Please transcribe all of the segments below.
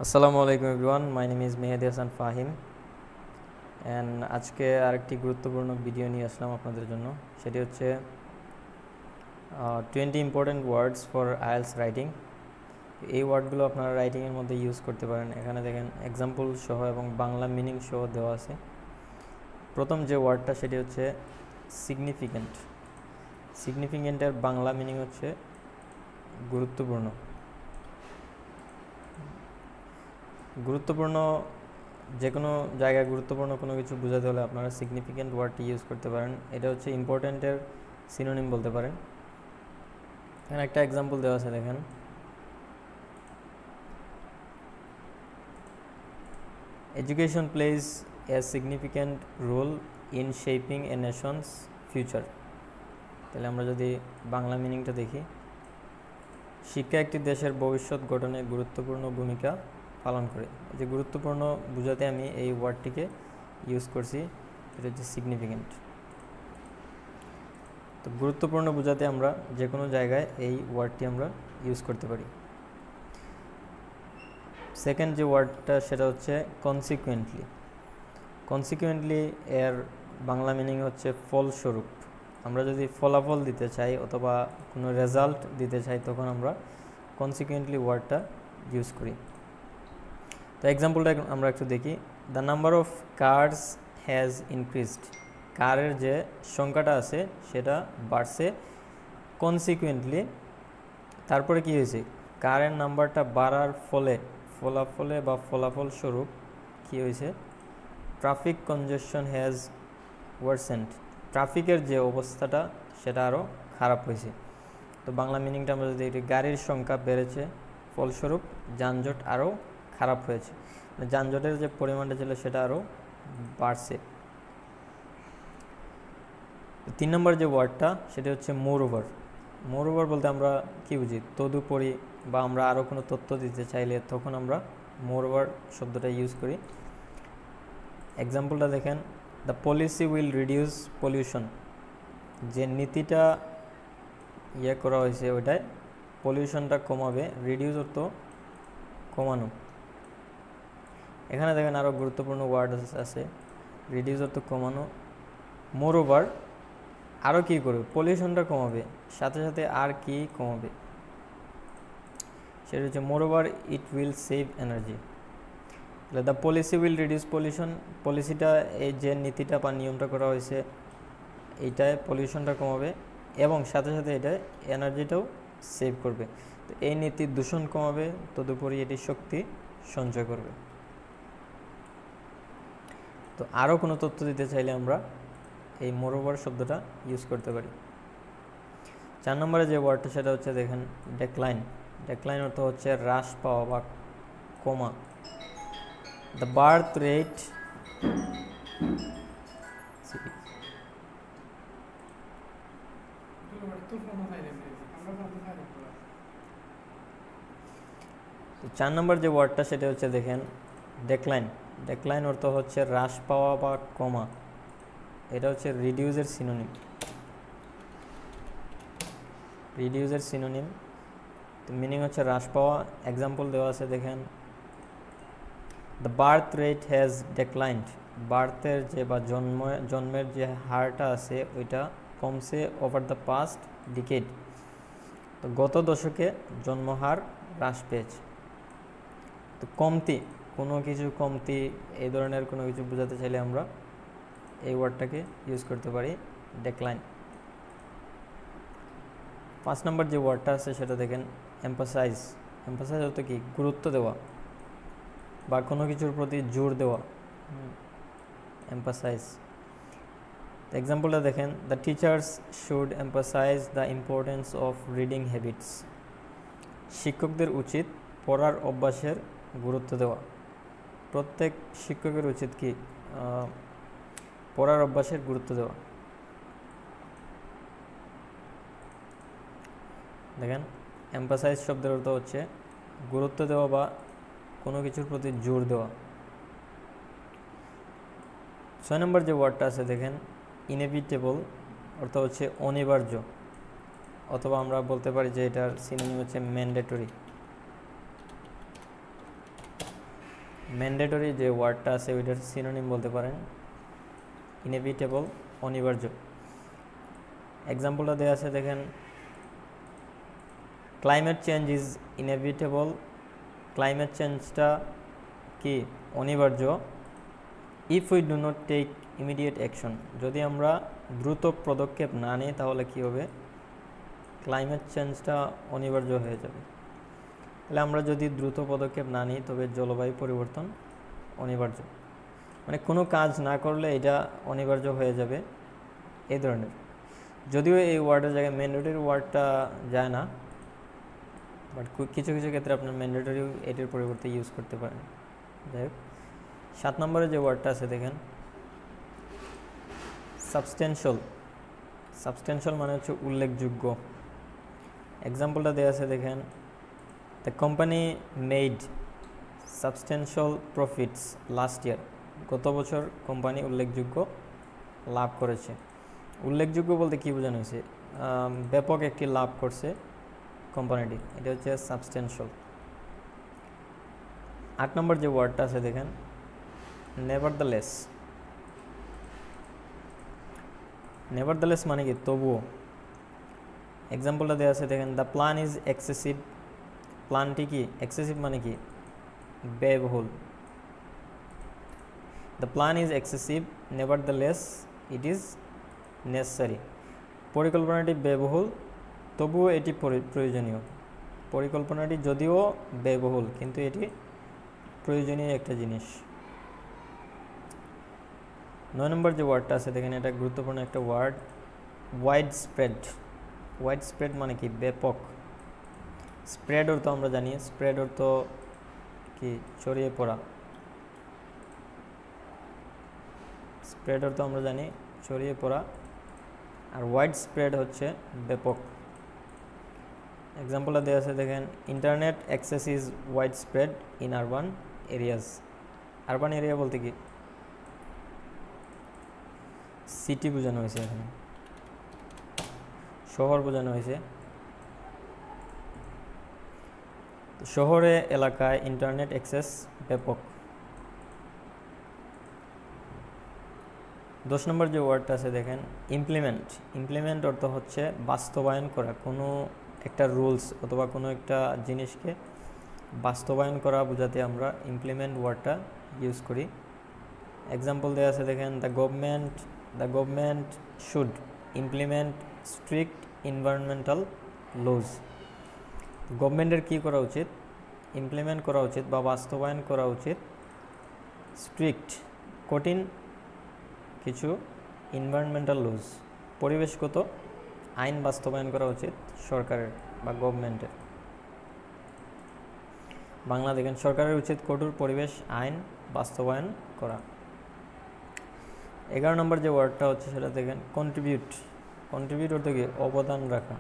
আসসালামু আলাইকুম everyone, my name is Mehedi Hasan Fahim and আজকে আরেকটি গুরুত্বপূর্ণ ভিডিও নিয়ে আসলাম আপনাদের জন্য। সেটি হচ্ছে 20 important words for IELTS writing. এই ওয়ার্ডগুলো আপনারা রাইটিংয়ের মধ্যে ইউজ করতে পারেন। এখানে দেখেন এক্সাম্পল সহ এবং বাংলা মিনিং সহ দেওয়া আছে। প্রথম যে ওয়ার্ডটা সেটি হচ্ছে সিগনিফিক্যান্ট। সিগনিফিক্যান্টের বাংলা মিনিং হচ্ছে গুরুত্বপূর্ণ। গুরুত্বপূর্ণ যে কোনো জায়গায় গুরুত্বপূর্ণ কোনো কিছু বোঝাতে হলে আপনারা সিগনিফিক্যান্ট ওয়ার্ডটি ইউজ করতে পারেন। এটা হচ্ছে ইম্পর্ট্যান্টের সিনোনিম বলতে পারেন। এখানে একটা এক্সাম্পল দেওয়া আছে, দেখেন education plays a significant role in shaping a nation's future. তাহলে আমরা যদি বাংলা মিনিংটা দেখি, শিক্ষা একটি দেশের ভবিষ্যৎ গঠনে গুরুত্বপূর্ণ ভূমিকা পালন করে। এই যে গুরুত্বপূর্ণ বোঝাতে আমি এই ওয়ার্ডটিকে ইউজ করছি, এটা হচ্ছে সিগনিফিক্যান্ট। তো গুরুত্বপূর্ণ বোঝাতে আমরা যে কোনো জায়গায় এই ওয়ার্ডটি আমরা ইউজ করতে পারি। সেকেন্ড যে ওয়ার্ডটা সেটা হচ্ছে কনসিকুয়েন্টলি। কনসিকুয়েন্টলি এর বাংলা মিনিং হচ্ছে ফলস্বরূপ। আমরা যদি ফলাফল দিতে চাই অথবা কোনো রেজাল্ট দিতে চাই তখন আমরা কনসিকুয়েন্টলি ওয়ার্ডটা ইউজ করি। তো এক্সাম্পলটা আমরা একটু দেখি। The number of cars has increased. কারের যে সংখ্যাটা আছে সেটা বাড়ছে, কনসিকুয়েন্টলি তারপরে কি হয়েছে, কারের নাম্বারটা বাড়ার ফলে ফলাফলস্বরূপ কি হয়েছে, ট্রাফিক কনজেশন হ্যাজ ওয়ার্সেন্ড। ট্রাফিকের যে অবস্থাটা সেটা আরও খারাপ হয়েছে। তো বাংলা মিনিংটা আমরা যদি দেখি, গাড়ির সংখ্যা বেড়েছে, ফলস্বরূপ যানজট আরও খারাপ হয়েছে, মানে যানজটের যে পরিমাণটা ছিল সেটা আরও বাড়ছে। 3 নম্বর যে ওয়ার্ডটা সেটা হচ্ছে মোর ওভার। মোর ওভার বলতে আমরা কী বুঝি, তদুপরি বা আমরা আরও কোনো তথ্য দিতে চাইলে তখন আমরা মোর ওভার শব্দটা ইউজ করি। এক্সাম্পলটা দেখেন, the policy will reduce pollution. যে নীতিটা করা হয়েছে ওইটায় পলিউশনটা কমাবে। রিডিউস অর্থ কমানো। এখানে দেখেন আরও গুরুত্বপূর্ণ ওয়ার্ড আছে, রিডিউস অর্থ কমানো। মোর ওভার আরও কী করবে, পলিউশনটা কমাবে, সাথে সাথে আর কি কমাবে, সেটা হচ্ছে moreover it will save energy. তাহলে the policy will reduce pollution, পলিসিটা এই যে নীতিটা বা নিয়মটা করা হয়েছে এইটায় পলিউশনটা কমাবে এবং সাথে সাথে এটায় এনার্জিটাও সেভ করবে। তো এই নীতির দূষণ কমাবে, তদুপরি এটি শক্তি সঞ্চয় করবে। তো আরও কোনো তথ্য দিতে চাইলে আমরা এই মোর ওভার শব্দটা ইউজ করতে পারি। 4 নম্বরে যে ওয়ার্ডটা সেটা হচ্ছে দেখেন ডেক্লাইন। ডেক্লাইন অর্থ হচ্ছে হ্রাস পাওয়া বা কমা। দ্য বার্থ রেট তো 4 নম্বর যে ওয়ার্ডটা সেটা হচ্ছে দেখেন ডেক্লাইন। ডেক্লাইন অর্থ হচ্ছে হ্রাস পাওয়া বা কমা। এটা হচ্ছে রিডিউসের সিনোনিম। রিডিউসের সিনোনিম, তো মিনিং হচ্ছে হ্রাস পাওয়া। এক্সাম্পল দেওয়া আছে দেখেন, দ্য বার্থ রেট হ্যাজ ডেক্লাইন্ড। বার্থের যে বা জন্মের যে হারটা আছে ওইটা কমছে ওভার দ্য পাস্ট ডিকেড। তো গত দশকে জন্মহার হ্রাস পেয়েছে। তো কমতি, কোনো কিছু কমতি, এই ধরনের কোনো কিছু বোঝাতে চাইলে আমরা এই ওয়ার্ডটাকে ইউজ করতে পারি, ডেক্লাইন। 5 নম্বর যে ওয়ার্ডটা আছে সেটা দেখেন এমফাসাইজ। এমফাসাইজ অর্থ কি, গুরুত্ব দেওয়া বা কোনো কিছুর প্রতি জোর দেওয়া, এমফাসাইজ। এক্সাম্পলটা দেখেন, the teachers should emphasize the importance of reading habits. শিক্ষকদের উচিত পড়ার অভ্যাসের গুরুত্ব দেওয়া। প্রত্যেক শিক্ষকের উচিত কি, পড়ার অভ্যাসের গুরুত্ব দেওয়া। দেখেন এমফাসাইজ শব্দের অর্থ হচ্ছে গুরুত্ব দেওয়া বা কোনো কিছুর প্রতি জোর দেওয়া। 6 নম্বর যে ওয়ার্ডটা আছে দেখেন ইনএভিটেবল অর্থ হচ্ছে অনিবার্য, অথবা আমরা বলতে পারি যে এটার সিনোনিম হচ্ছে ম্যান্ডেটরি। ম্যান্ডেটরি যে ওয়ার্ডটা আছে ওইটার সিনোনিম বলতে পারেন ইনএভিটেবল, অনিবার্য। এক্সাম্পলটা দেওয়া আছে দেখেন, climate change is inevitable, climate চেঞ্জটা কি অনিবার্য। If we do not take immediate action, যদি আমরা দ্রুত পদক্ষেপ না নিই তাহলে কি হবে, ক্লাইমেট চেঞ্জটা অনিবার্য হয়ে যাবে। তাহলে আমরা যদি দ্রুত পদক্ষেপ না নিই তবে জলবায়ু পরিবর্তন অনিবার্য, মানে কোনো কাজ না করলে এটা অনিবার্য হয়ে যাবে, এই ধরনের। যদিও এই ওয়ার্ডের জায়গায় ম্যান্ডেটরি ওয়ার্ডটা যায় না, বাট কিছু কিছু ক্ষেত্রে আপনার ম্যান্ডেটরি এটির পরিবর্তে ইউজ করতে পারেন। যাই হোক, 7 নম্বরে যে ওয়ার্ডটা আছে দেখেন সাবস্টেনশিয়াল। সাবস্টেনশিয়াল মানে হচ্ছে উল্লেখযোগ্য। এক্সাম্পলটা দেওয়া আছে দেখেন, the company made substantial profits last year, গত বছর কোম্পানি উল্লেখযোগ্য লাভ করেছে। উল্লেখযোগ্য বলতে কী বোঝানো হয়েছে, ব্যাপক একটি লাভ করছে কোম্পানিটি, এটা হচ্ছে সাবস্টেনশিয়াল। 8 নম্বর যে ওয়ার্ডটা আছে দেখেন নেভারদ্যালেস। নেভারদ্যালেস মানে কি তবুও। এক্সাম্পলটা দেওয়া আছে দেখেন, দ্য প্ল্যান ইজ এক্সেসিভ, প্ল্যানটি কি এক্সেসিভ মানে কি ব্যয়বহুল। The plan is excessive nevertheless it is necessary, পরিকল্পনাটি ব্যয়বহুল তবুও এটি প্রয়োজনীয়। পরিকল্পনাটি যদিও ব্যয়বহুল কিন্তু এটি প্রয়োজনীয় একটা জিনিস। 9 নম্বর যে ওয়ার্ডটা আছে দেখেন, এটা গুরুত্বপূর্ণ একটা word, wide spread. Wide spread মানে কি ব্যাপক। স্প্রেড অর্থ আমরা জানি, স্প্রেড অর্থ কি ছড়িয়ে পড়া, স্প্রেড অর্থ আমরা জানি ছড়িয়ে পড়া, আর ওয়াইড স্প্রেড হচ্ছে ব্যাপক। এক্সাম্পলটা দেওয়া আছে দেখেন, internet access is wide spread in urban areas. Urban area বলতে কি সিটি বোঝানো হয়েছে, এখানে শহর বোঝানো হয়েছে। শহরে এলাকায় ইন্টারনেট অ্যাক্সেস ব্যাপক। 10 নম্বর যে ওয়ার্ডটা আছে দেখেন ইমপ্লিমেন্ট। ইমপ্লিমেন্ট অর্থ হচ্ছে বাস্তবায়ন করা, কোনো একটা রুলস অথবা কোনো একটা জিনিসকে বাস্তবায়ন করা বোঝাতে আমরা ইমপ্লিমেন্ট ওয়ার্ডটা ইউজ করি। এক্সাম্পল দেওয়া আছে দেখেন, the government should implement strict environmental laws. গভর্নমেন্টের কী করা উচিত, ইমপ্লিমেন্ট করা উচিত বা বাস্তবায়ন করা উচিত স্ট্রিক্ট কঠিন কিছু এনভায়রনমেন্টাল লজ, পরিবেশগত আইন বাস্তবায়ন করা উচিত সরকারের বা গভর্নমেন্টের। বাংলা দেখেন, সরকারের উচিত কঠোর পরিবেশ আইন বাস্তবায়ন করা। 11 নম্বর যে ওয়ার্ডটা হচ্ছে সেটা দেখেন কন্ট্রিবিউট। কন্ট্রিবিউট অর্থ কি অবদান রাখা,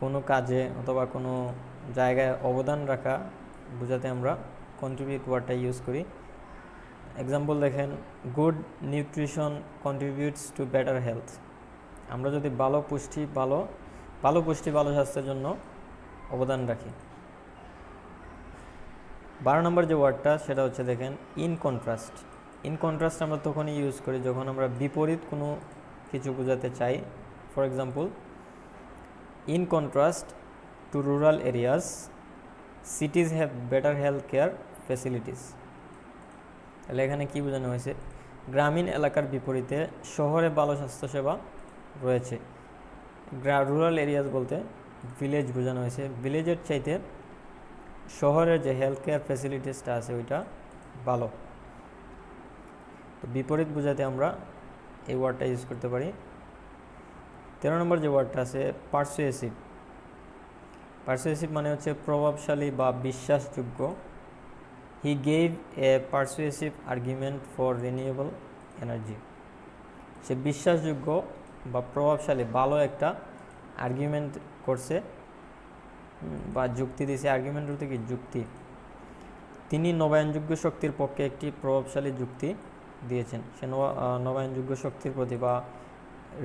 কোনো কাজে অথবা কোনো জায়গায় অবদান রাখা বোঝাতে আমরা কন্ট্রিবিউট ওয়ার্ডটা ইউজ করি। এক্সাম্পল দেখেন, good nutrition contributes to better health. আমরা যদি ভালো পুষ্টি ভালো স্বাস্থ্যের জন্য অবদান রাখি। 12 নম্বর যে ওয়ার্ডটা সেটা হচ্ছে দেখেন ইন কন্ট্রাস্ট। ইন কন্ট্রাস্ট আমরা তখনই ইউজ করি যখন আমরা বিপরীত কোনো কিছু বোঝাতে চাই। For example, in contrast two rural areas সিটিজ have better health care facilities. তাহলে এখানে কী বোঝানো হয়েছে, গ্রামীণ এলাকার বিপরীতে শহরে ভালো স্বাস্থ্যসেবা রয়েছে। রুরাল এরিয়াস বলতে ভিলেজ বোঝানো হয়েছে, ভিলেজের চাইতে শহরের যে হেলথ কেয়ার ফ্যাসিলিটিসটা আছে ওইটা ভালো। তো বিপরীত বোঝাতে আমরা এই ওয়ার্ডটা ইউজ করতে পারি। 13 নম্বর যে ওয়ার্ডটা আছে পারসুয়েসিভ। পারসুয়েসিভ মানে হচ্ছে প্রভাবশালী বা বিশ্বাসযোগ্য। He gave a persuasive argument for renewable energy. সে বিশ্বাসযোগ্য বা প্রভাবশালী ভালো একটা আর্গুমেন্ট করছে বা যুক্তি দিয়েছে। আর্গুমেন্ট বলতে কি যুক্তি। তিনি নবায়নযোগ্য শক্তির পক্ষে একটি প্রভাবশালী যুক্তি দিয়েছেন। সে নবায়নযোগ্য শক্তির প্রতি বা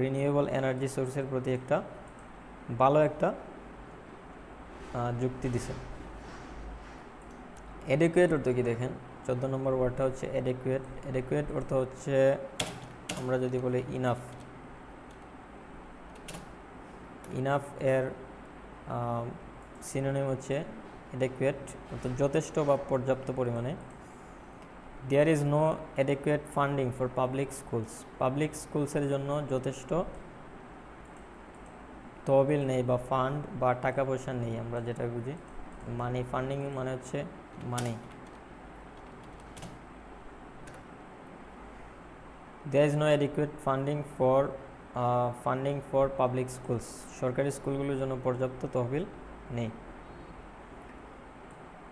রিনিউয়েবল এনার্জি সোর্সের প্রতি একটা ভালো একটা যুক্তি দিছে। অ্যাডেকুয়েট অর্থ কি দেখেন, 14 নম্বর ওয়ার্ডটা হচ্ছে অ্যাডেকুয়েট। অ্যাডেকুয়েট অর্থ হচ্ছে আমরা যদি বলি ইনাফ, ইনাফ এর সিনোনিম হচ্ছে অ্যাডেকুয়েট, অর্থাৎ যথেষ্ট বা পর্যাপ্ত পরিমাণে। There is no adequate funding for public schools, public স্কুলসের জন্য যথেষ্ট তহবিল নেই বা ফান্ড বা টাকা পয়সা নেই, আমরা যেটা বুঝি মানি, ফান্ডিং মানে হচ্ছে money. There is no adequate funding for public schools, সরকারি স্কুলগুলোর জন্য পর্যাপ্ত তহবিল নেই।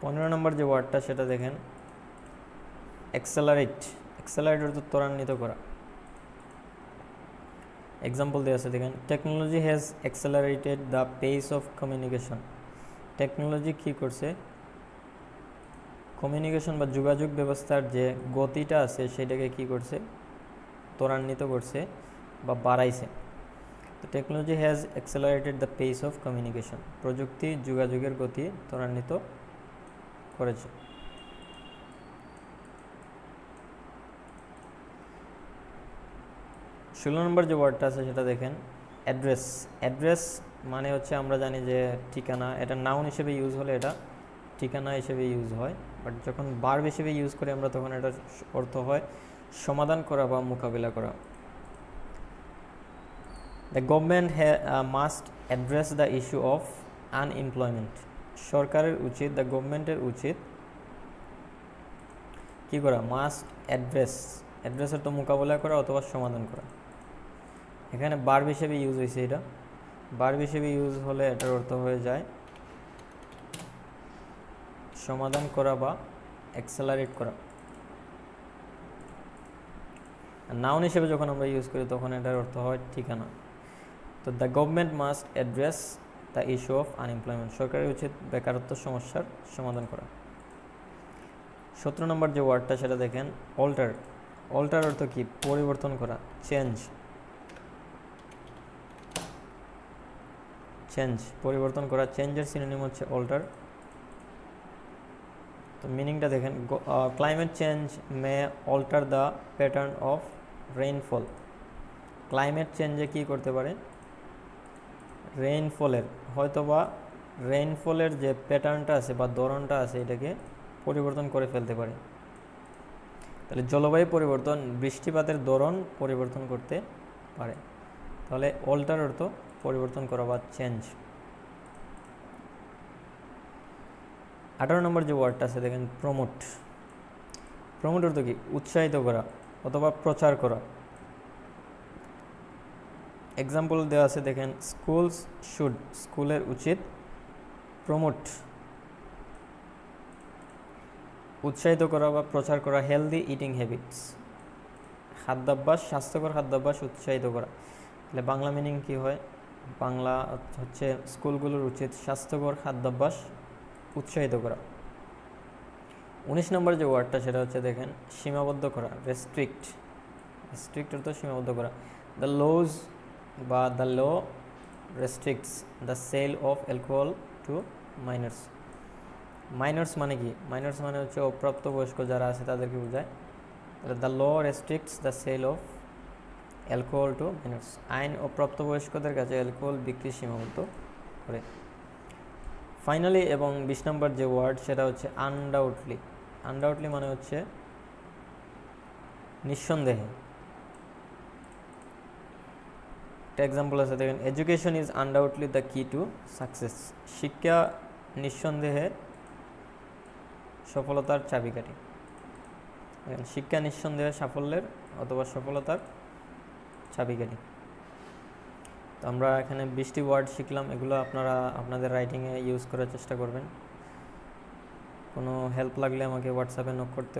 15 নম্বর যে ওয়ার্ডটা সেটা দেখেন অ্যাক্সেলারেট। অ্যাক্সেলারেট অর্থ ত্বরান্বিত করা। এক্সাম্পল দেওয়া আছে দেখেন, technology has accelerated the pace of communication. Technology কী করছে, কমিউনিকেশন বা যোগাযোগ ব্যবস্থার যে গতিটা আছে সেটাকে কী করছে, ত্বরান্বিত করছে বা বাড়াইছে। তো technology has accelerated the pace of communication, প্রযুক্তি যোগাযোগের গতি ত্বরান্বিত করেছে। 16 নম্বর যে ওয়ার্ডটা আছে সেটা দেখেন অ্যাড্রেস। অ্যাড্রেস মানে হচ্ছে আমরা জানি যে ঠিকানা, এটা নাউন হিসেবে ইউজ হলে এটা ঠিকানা হিসেবে ইউজ হয়, বাট যখন ভার্ব হিসেবে ইউজ করি আমরা তখন এটার অর্থ হয় সমাধান করা বা মোকাবিলা করা। The government must address the issue of unemployment. সরকারের উচিত, দ্য গভর্নমেন্টের উচিত কী করা, মাস্ট অ্যাড্রেস, অ্যাড্রেসের তো মোকাবিলা করা অথবা সমাধান করা। এখানে ভার্ব হিসেবে ইউজ হয়েছে, এটা ভার্ব হিসেবে ইউজ হলে এটার অর্থ হয়ে যায় সমাধান করা বা অ্যাক্সেলারেট করা। নাউন হিসেবে যখন আমরা ইউজ করি তখন এটার অর্থ হয় ঠিকানা। তো the government must address the issue of unemployment, সরকারের উচিত বেকারত্ব সমস্যার সমাধান করা। 17 নম্বর যে ওয়ার্ডটা সেটা দেখেন অল্টার। অল্টার অর্থ কি, পরিবর্তন করা, চেঞ্জ। চেঞ্জ পরিবর্তন করা, চেঞ্জের সিনোনিম হচ্ছে অল্টার। তো মিনিংটা দেখেন, climate change may alter the pattern of rainfall. Climate চেঞ্জে কী করতে পারে, রেইনফলের হয়তোবা রেইনফলের যে প্যাটার্নটা আছে বা ধরনটা আছে এটাকে পরিবর্তন করে ফেলতে পারে। তাহলে জলবায়ু পরিবর্তন বৃষ্টিপাতের ধরন পরিবর্তন করতে পারে। তাহলে অল্টার অর্থ পরিবর্তন করা বা চেঞ্জ। 18 নম্বর যে ওয়ার্ডটা আছে দেখেন প্রমোট। প্রমোট অর্থ কি, উৎসাহিত করা অথবা প্রচার করা। এক্সাম্পল দেওয়া আছে দেখেন, স্কুলস শুড, স্কুলের উচিত প্রমোট, উৎসাহিত করা বা প্রচার করা হেলদি ইটিং হ্যাবিটস, খাদ্যাভ্যাস, স্বাস্থ্যকর খাদ্যাভ্যাস উৎসাহিত করা। তাহলে বাংলা মিনিং কি হয়, বাংলা হচ্ছে স্কুলগুলোর উচিত স্বাস্থ্যকর খাদ্যাভ্যাস উৎসাহিত করা। 19 নম্বর যে ওয়ার্ডটা সেটা হচ্ছে দেখেন সীমাবদ্ধ করা, রেস্ট্রিক্ট। রেস্ট্রিক্ট অর্থ সীমাবদ্ধ করা। দ্য লোজ বা the law restricts the sale of alcohol to minors. Minors মানে কি, মাইনর্স মানে হচ্ছে অপ্রাপ্তবয়স্ক যারা আছে তাদেরকে বোঝায়। তাহলে the law restricts the sale of alcohol to minors, আইন অপ্রাপ্তবয়স্কদের কাছে অ্যালকোহল বিক্রি সীমাবদ্ধ করে। ফাইনালি এবং 20 নম্বর যে ওয়ার্ড সেটা হচ্ছে আনডাউটলি। আনডাউটলি মানে হচ্ছে নিঃসন্দেহে। একটা এক্সাম্পল আছে দেখেন, এডুকেশন ইজ আনডাউটলি দ্য কি টু সাকসেস। শিক্ষা নিঃসন্দেহে সফলতার চাবিকাঠি। শিক্ষা নিঃসন্দেহে সাফল্যের অথবা সফলতার চাবিকাঠি। তো আমরা এখানে 20টি ওয়ার্ড শিখলাম, এগুলো আপনারা আপনাদের রাইটিংয়ে ইউজ করার চেষ্টা করবেন। কোনো হেল্প লাগলে আমাকে হোয়াটসঅ্যাপে নক করতে পারেন।